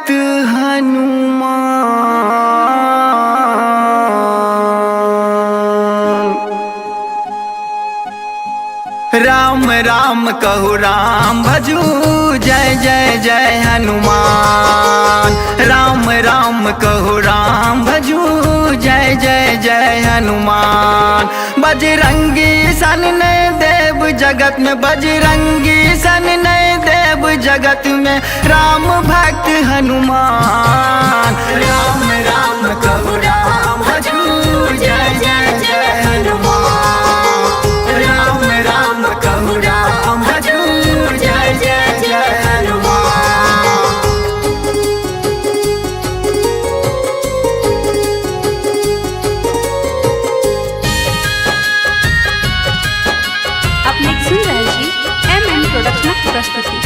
भक्त हनुमान। राम राम कहु राम भजू जय जय जय हनुमान। राम राम कहु राम भजू जय जय जय हनुमान। बजरंगी सन ने देव जगत में, बजरंगी सन ने देव जगत में, राम भक्त हनुमान। राम राम कहु राम भजू जय जय जय हनुमान। राम राम कहु राम भजू जय जय जय हनुमान। अपने सुन रहे जी MM प्रोडक्शन की प्रस्तुति।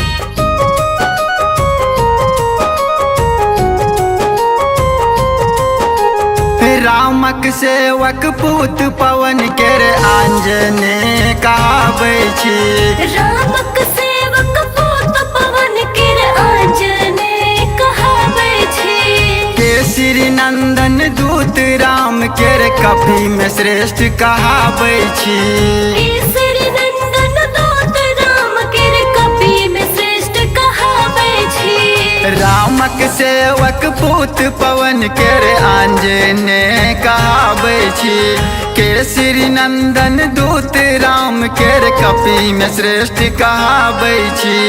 रामक सेवक पूत पवन केरे आंजने कहाबै छी। रामक सेवक पूत पवन केर आंजने कहाबै छी। केसरी नंदन दूत राम केरे कपि में श्रेष्ठ कहाबै छी। केसरी नंदन दूत राम केर कपि में श्रेष्ठ कहाबै छी। रामक सेवक पूत पवन केरे आंजने कहाबै छी। केसरी नंदन दूत राम केरे कपि में श्रेष्ठ कहाबै छी।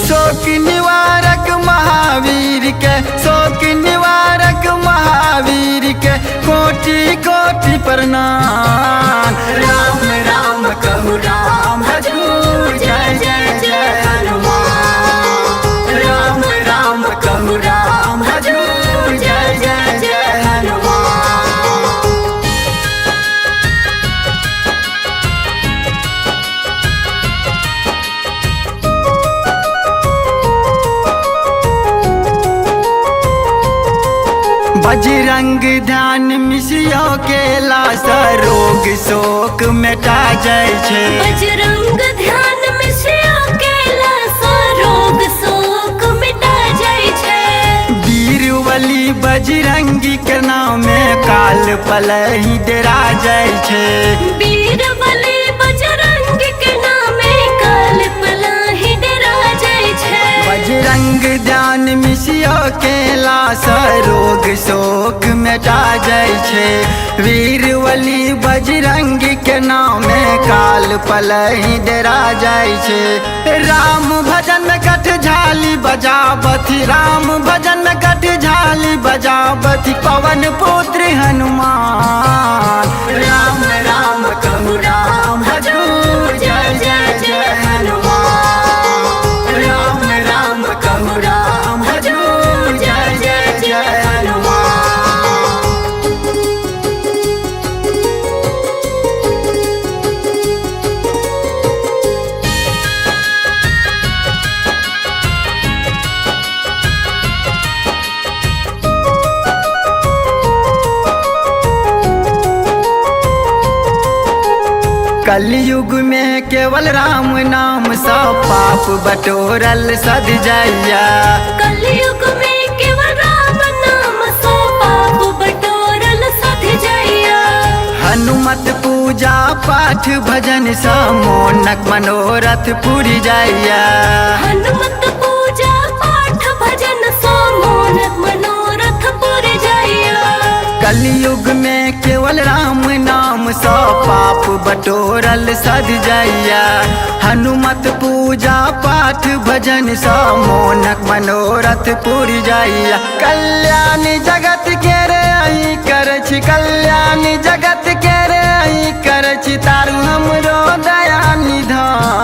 शोक निवारक महावीर के, शोक निवारक महावीर के, कोटि कोटि प्रणाम। राम राम कहु राम भजू जय जय जय हनुमान। राम राम कहु राम भजू जय जय जय हनुमान। बजरंग ध्यान मिसियो के लासा रोग शोक मिटा जाय छै। बजरंग ध्यान में श्रेय केला सा रोग शोक मिटा जाय छै। वीरवली बजरंगी के नाम में काल पलहि डेरा जाय छै। वीरबली बजरंग के नामे काल पलाही डरा जाय छै। बजरंग ध्यान मिसियो के लासा रोग शोक मिटा जाय छै। वीरवली बजरंगी के नाम में काल पलहि डेरा जाय छै। राम भजन में कट झाली बजाबथि, राम भजन में कट झाली बजाबथि, पवन पुत्र हनुमान। राम राम कहु राम भजू जय जय जय हनुमान। राम राम कहु राम भजू जय जय जय हनुमान। कलयुग में केवल राम नाम सा पाप बटोरल सद जाइया। कलयुग में केवल राम नाम सो पाप बटोरल सध जाइया। हनुमत पूजा पाठ भजन सा मोनक मनोरथ पूरी जाइया। हनुमत पूजा पाठ भजन सो मोनक मनोरथ पुर जाइया। कलयुग में केवल राम नाम सा पाप बटोरल सद जाइया। हनुमत पूजा पाठ भजन सा मोनक मनोरथ पूरी जाइया। कल्याणी जगत के रे आई कर छी, कल्याणी जगत के रे आई कर छी, तारू हमरो दया निधान।